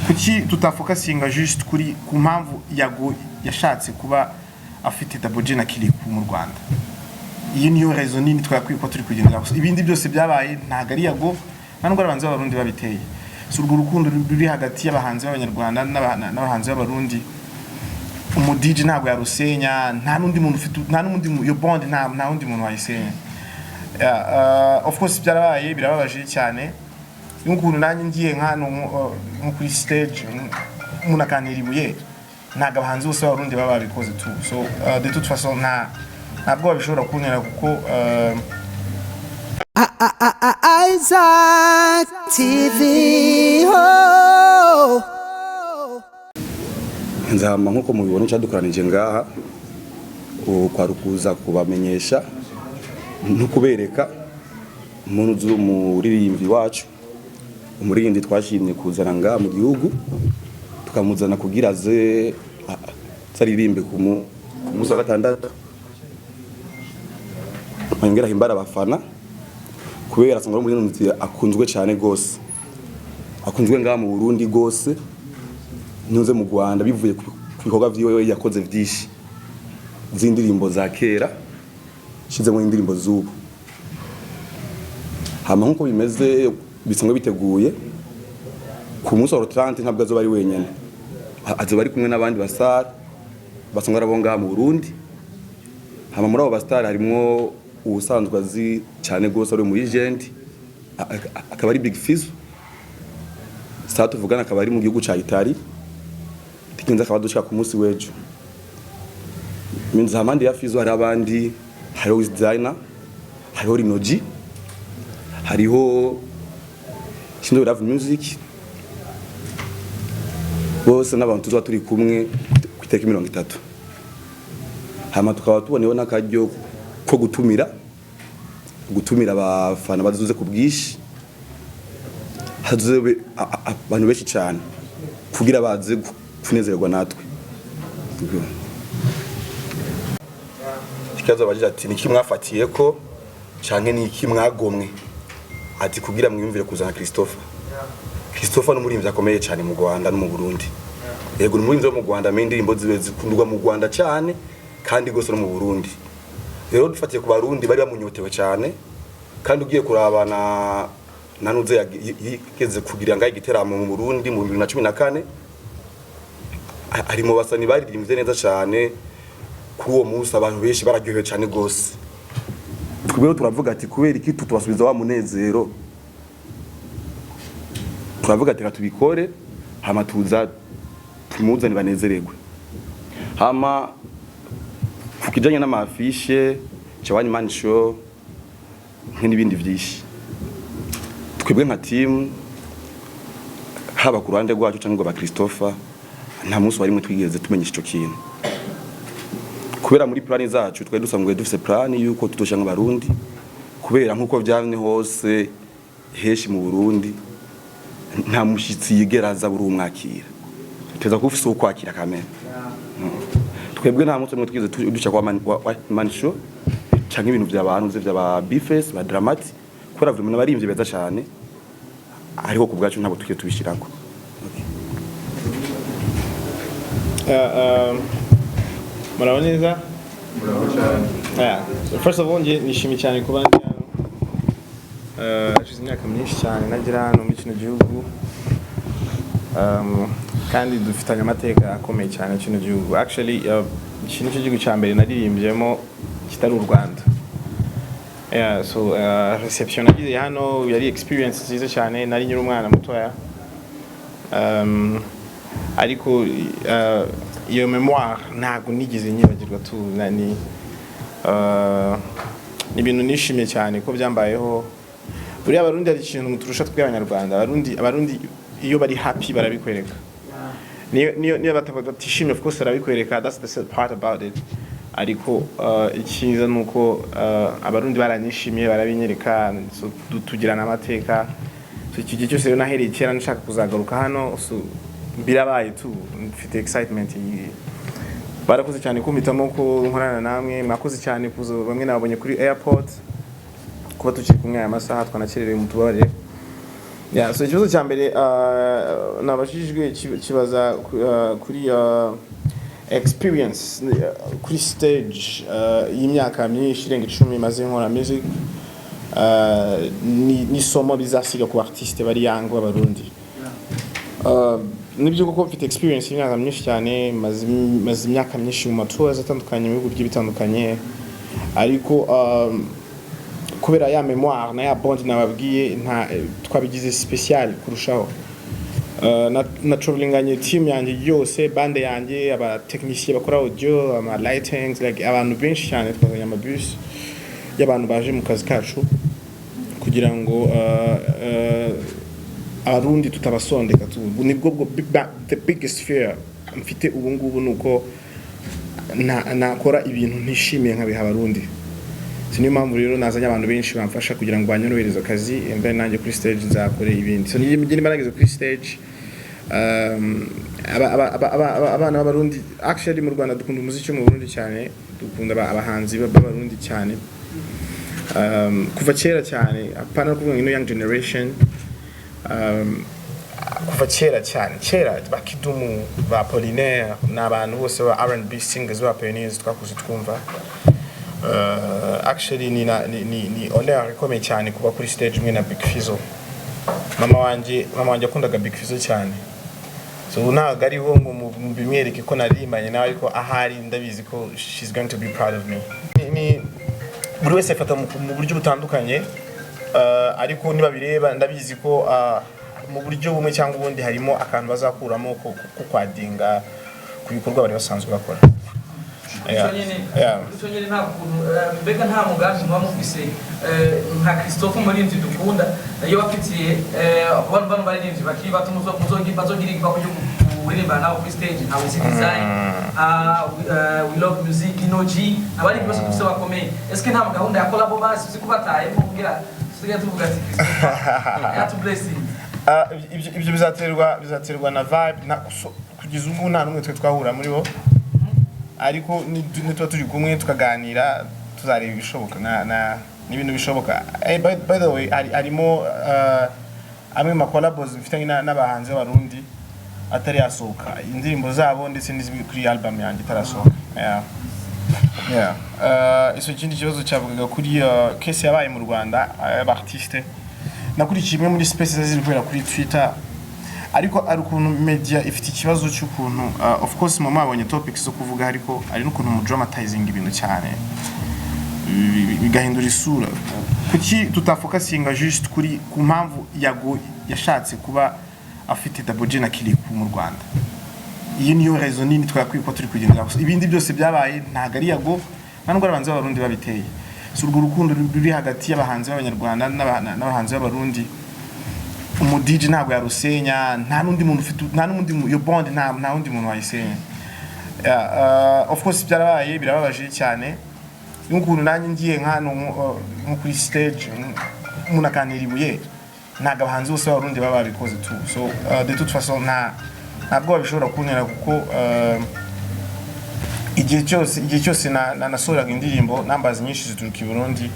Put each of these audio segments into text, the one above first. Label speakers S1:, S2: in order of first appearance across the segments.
S1: kuki tutafokasinga just kuri ku mpamvu yago yashatse kuba afite Dabojé na Kirikou mu Rwanda. Iyi niyo raison nini twakwiye ko turi kugendera gusa ibindi byose byabaye ntago ari yago nubwo abahanzi b'abarundi babiteye. So urwo rukundo ruri hagati y'abahanzi b'abanyarwanda n'abahanzi b'abarundi umu DJ ntabwo yarusenya nta nundi muntu ufite nta nundi yo bond nta nundi muntu wayisenya. Of course byarabaye birababaje cyane n'ukuntu nanjye ngiye nkano nko kuri stage umuntu akaniribuye ntago abahanzi bose b'abarundi baba babikoze tu. So de toute façon ntabwo bishobora kuntera kuko
S2: Isaac TV
S3: nzama nkuko mubibona cyadukoranije ngaha kwarukuza kubamenyesha no kubereka umuntu umuririmbyi wacu umuririmbyi twashimye kuzana ngaha mu gihugu tukamuzana kugira aze tsaririmbe ku munsi wa gatandatu bangera himbara abafana kubera asanga umuririmbyi akunzwe cyane gose akunzwe ngaha mu Burundi gose nyuze mu Rwanda bivuye ku bikorwa vyiwe yakoze vyinshi zindirimbo za kera shize mu indirimbo zubu hama nkuko bimeze bisangwe biteguye ku munsi wa 30 ntabwo azoba ari wenyene azoba ari kumwe n'abandi bastar basangwa arabonga mu Burundi hama muri abo bastar harimo ubusanzwe azi cyane gose ari muri Jendi akaba ari Big Fizzo saa tuvugana akaba ari mu gihugu ca Italy tikinza akaba dushaka ku munsi w'ejo minza hamandi ya Fizzo hari abandi hariho designer hariho Rinoji hariho Shindo Love Music bose n'abantu tuzo turi kumwe ku itariki 30 hama tukaba tubonewe n'akaryo ko gutumira abafana bazuze ku bwishi hazuze abantu benshi cyane kugira baze kunezerwa natwe. Kikazo baje ati niki mwafatiye ko canke niki mwagomwe ati kugira mwiyumvire kuzana Christopher n'umuririmbyi akomeye cyane mu Rwanda no mu Burundi. Yego n'umuririmbyi wo mu Rwanda me indirimbo zibe zikundwa mu Rwanda cyane kandi gose no mu Burundi. Rero dufatiye ku barundi bari bamunyotewe cyane kandi ugiye kurabana nanuze yigeze kugira ngaye igiteramo mu Burundi mu 2014 ari mu basani baririmbye neza cyane kuri uwo munsi abantu benshi bararyohewe cyane gose. Twebwe turavuga ati kubera iki tutubasubiza wa munezero turavuga ati tubikore hama tuza tumuzani banezererwe hama kukijanye n'amafishe cyabanye man show nk'ibindi byinshi twebwe nka team haba ku ruhande rwacu cyangwa ba Christopher nta munsi warimwe twigeze tumenyesha ico kintu kubera muri plan zacu twari dusanzwe dufise plan yuko tutoshanga abarundi kubera nkuko byavne hose heshi mu Burundi nta mushitsi yigeraza buri umwakira teza ko ufise ukwakira kamera twebwe nta munsi mwe twize duca kwa man show cyangwa ibintu by'abantu by'aba bifes ba dramatic kubera vuba n'abarimvye beza cyane ariho ku bwacu ntabwo tukiye tubishirako.
S1: Muneza first of all nishimiye cyane kuba hashize imyaka myinshi cyane nagira hano muri kino gihugu kandi dufitanye amateka akomeye cyane kino gihugu. Actually kino gihugu cya mbere naririmbyemo kitari u Rwanda. So reception nagize hano yari experience nziza cyane nari nyiri umwana mutoya ariko iyo memoire ntago nigeze nyibagirwa tu nani ibintu nishimiye cyane ko byambayeho. Buri abarundi ari ikintu turusha tw'abanyarwanda abarundi iyo bari happy barabikwereka niyo batishimye of course barabikwereka. That's the sad part about it. Ariko ikiza nuko abarundi baranyishimiye barabinyereka tugirana amateka. So iki gihe cyose rero nahereye kera nshaka kuzagaruka hano birabaye tu mfite excitement barakoze cyane kumitamo ko nkorana namwe mwakoze cyane kuzo bamwe nabonye kuri airport kuba tukiri kumwe aya masaha twanakerereye mu tubare Yeah, so ikibazo cya mbere nabashijwe kibaza kuri experience kuri stage y'imyaka myinshi irenga 10 maze nkora music ni somo bizasiga ku artiste bari yango abarundi. Nibyo kuko mfite experience y'imyaka myinshi cyane maze imyaka myinshi mu matours atandukanye mu bihugu bitandukanye ariko kubera ya memoire na ya bond nababwiye nta twabigize special kurushaho na travelinganye team yanjye yose bande yanjye aba technicien bakora audio ama lightings like abantu benshi cyane twazanye ama bus y'abantu baje mu kazi kacu kugira ngo abarundi tutabasondeka nibwo the biggest fear mfite ubu ngubu nuko nakora ibintu ntishimiye nkabiha abarundi. Niyo mpamvu rero nazanye abantu benshi bamfasha kugira ngo banyorohereze akazi mbere nanjye kuri stage nzakore ibindi. So niyo mugeni barageze kuri stage abana b'abarundi actually mu Rwanda dukunda umuziki mu Burundi cyane, dukunda abahanzi b'abarundi cyane kuva kera cyane, apana kuvuga ino young generation kuva kera bakidumu ba Polinaire n'abantu bose ba R&B singers ba pioneers twakuze twumva. Actually ni honor ikomeye cyane kuba kuri stage mwe na Big Fizzo. Mama wanje akundaga Big Fizzo cyane, so ntago ariho ngo bimwereke ko narimanye nawe ariko ahari ndabizi ko she's going to be proud of me. Ni buri wese afata mu buryo butandukanye ariko niba bireba ndabizi ko mu buryo bumwe cyangwa ubundi harimo akantu bazakuramo ko kwadinga ku bikorwa bari basanzwe bakora.
S2: Tunyene nta mbega nta mugambi mwa mufise nka Christophe Murinzi dukunda iyo bafitiye abantu baririmvyi bakiri bato muzogirirwa kujya kuririmba nawo kuri stage nka we design we love music inoji abari bose dufise bakomeye. Est-ce que nta gahunda ya collabo basi sikubataye kugira tusigaye tuvuga ati Christophe ya to blessing
S1: ibyo bizaterwa na vibe kugeza ubu nta numwe twe twahura muri bo ariko nitwa turi kumwe tukaganira tuzareba ibishoboka na n'ibintu bishoboka. By the way arimo amwe ma collabs bifitanye n'abahanzi b'abarundi atari yasohoka indirimbo zabo ndetse n'izibiri kuri album yanjye itarasohoka. Iso kindi kibazo cyavugaga kuri case yabaye mu Rwanda y'abartiste nakurikiye imwe muri spaces ziri kubera kuri Twitter ariko ari ukuntu media ifite ikibazo cy'ukuntu of course mama abonye topics zo kuvuga ariko ari n'ukuntu mu dramatizing ibintu cyane bigahindura isura. Kuki tutafocusinga just kuri ku mpamvu yashatse kuba afite Dabojé na Kirikou mu Rwanda. Iyi niyo raison nini twakwiye ko turi kugendera ibindi byose byabaye ntago ari yago ntabwo arabanze abarundi babiteye. So urwo rukundo ruri hagati y'abahanzi b'abanyarwanda n'abahanzi b'abarundi umudiji ntabwo yarusenya nta nundi muntu ufite nta nundi yo bond nta nundi muntu wayisenya. Of course byarabaye birababaje cyane n'ukuntu nanjye ngiye nkano nko kuri stage umuntu akaniribuye ntago abahanzi bose b'abarundi baba babikoze tu. So de toute façon ntabwo bishobora kuntera kuko igihe cyose nasohoraga indirimbo nambaza nyinshi zituruka i Burundi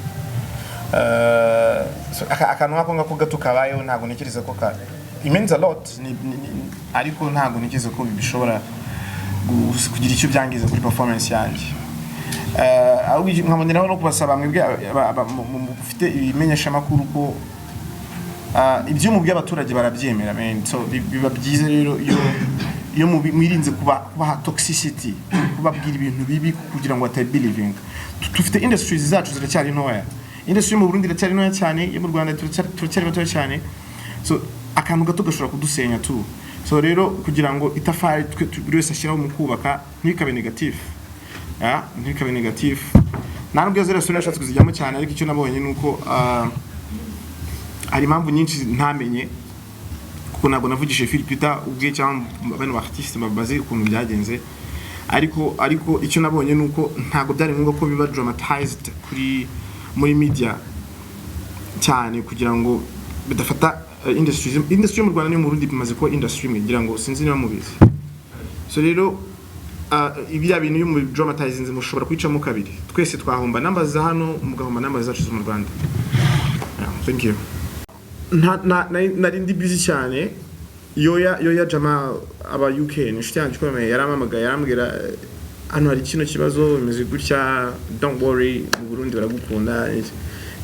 S1: akantu ngako gato kabayeho ntabwo ntekereza ko it means a lot ariko ntabwo ntekereza ko bishobora kugira icyo byangiza kuri performance yanjye. Ahubwo nkaboneraho no kubasaba mwebwe mufite ibimenyesha makuru ko ibyo mu by'abaturage barabyemera so biba byiza rero iyo mwirinze kuba toxicity kubabwira ibintu bibi kugira ngo believing. Dufite industries zacu ziracyari ntoya, industry mu Burundi iracyari ntoya cyane, yo mu Rwanda turacyari batoya cyane, so akantu gato gashobora kudusenya tu. So rero kugira ngo itafari buri wese ashyiraho mu kubaka ntikabe negative ntikabe negative ntabwo zero sura yashatse kuzijyamo cyane ariko icyo nabonye nuko hari impamvu nyinshi ntamenye kuko ntabwo navugishije Philipita ubwe cyangwa abantu b'artiste babaze ukuntu byagenze ariko icyo nabonye nuko ntabwo byari ngombwa ko biba dramatized muri media cyane kugira ngo bidafata industry mu Rwanda no mu Burundi bimaze ko industry ngira ngo sinzi niba mubizi. So rero ibya bintu mu dramatizing mushobora kwicamo kabiri, twese twahomba numbers hano mugahomba numbers zacu mu Rwanda. Thank you. nari ndi busy cyane yoya jama aba UK ni inshuti yanjye ikomeye yaramamagaye yarambwira hano hari kino kibazo bimeze gutya don't worry mu Burundi baragukunda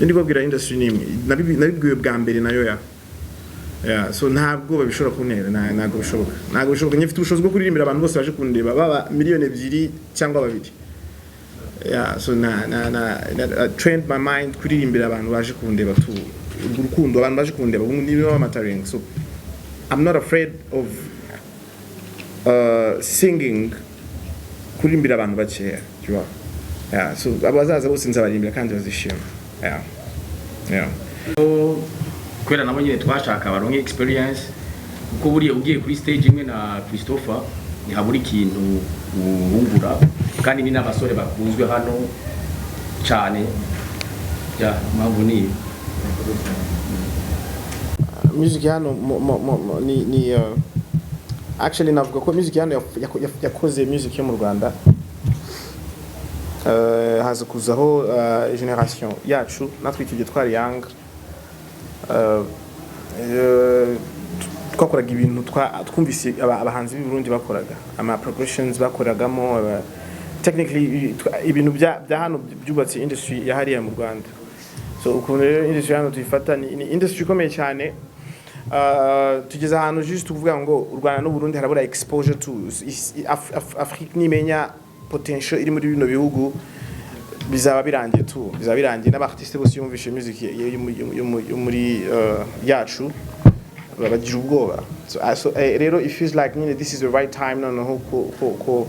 S1: ndi kubwira industry nimwe nabibwiwe bwa mbere na yoya so ntabwo babishobora kuntera ntabwo bishoboka nyifite ubushobozi bwo kuririmbira abantu bose baje kundeba baba miliyoni 2 cyangwa 2 so I trained my mind kuririmbira abantu baje kundeba tu urukundo abantu baje kundeba niba bamataring so I'm not afraid of singing kurimbira abantu bakeya you are so abazaza bose nzabarimbira kandi bazishima
S4: kwera nabo nyine twashaka baronke experience kuko buriye ugiye kuri stage imwe na Christopher ni haburi ikintu ubungura kandi ni n'abasore bakunzwe hano cyane mpamvu ni
S1: music hano ni actually navuga ko music hano yakoze music yo mu Rwanda haza kuzaho generation yacu natwe icyo twari young twakoraga ibintu twumvise abahanzi b'i Burundi bakoraga ama progressions bakoragamo technically ibintu bya hano byubatse industry ya hariya mu Rwanda so ukuntu rero industry hano tuyifata ni industry ikomeye cyane tugeze ahantu just tuvuga ngo u Rwanda n'u Burundi harabura exposure to Afrique nimenya potential iri muri bino bihugu bizaba birangiye n'abartiste bose yumvishe music yo muri yacu babagira ubwoba so rero it feels like this is the right time noneho ko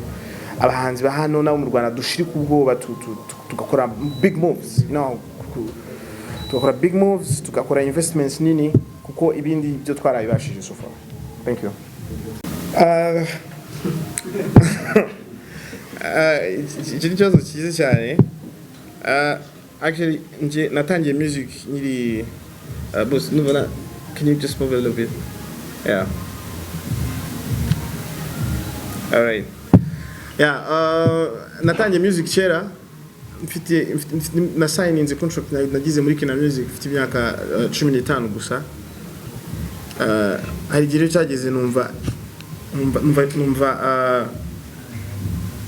S1: abahanzi ba hano nabo mu Rwanda dushirika ubwoba tugakora big moves tugakora big moves tugakora investments nini kuko ibindi byo twarabibashije so far. Thank you. Iki ni cyozo cyiza cyane. Actually nje natangiye music nyiri boss nubona can you just move a little bit? Yeah. All right. Natangiye music kera mfite na signinze contract nagize muri Kina Music mfite imyaka 15 gusa. Hari igihe cyageze numva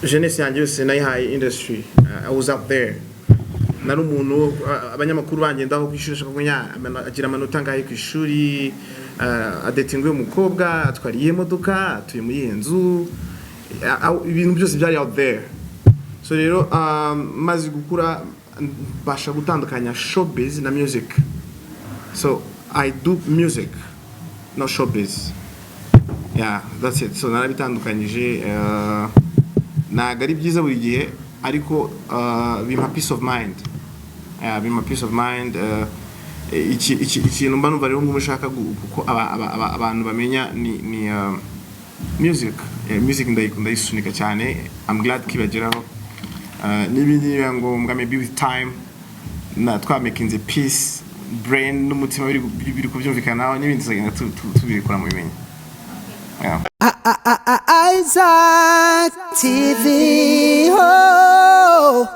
S1: jeunesse yanjye yose nayihaye industry. I was up there. Nari umuntu abanyamakuru bangendaho kwishusha kunya agira amanota ngaye ku ishuri adetingwe umukobwa atwariye imodoka atuye muri yenzu ibintu byose byari out there. So rero mazi gukura basha gutandukanya showbiz na music. So I do music, not showbiz. Yeah, that's it. So narabitandukanyije nagari byiza buri gihe ariko bimpa peace of mind. Bimpa peace of mind. Ikintu mba numva rero ngumushaka kuko abantu bamenya ni music. Music ndayisunika cyane. I'm glad kibageraho. N'ibindi ngo maybe with time na twamakinze peace brain n'umutima biri kubyumvikana n'ibindi tuzagenda tubikora mu bimenye.
S5: Isaac TV. Oh.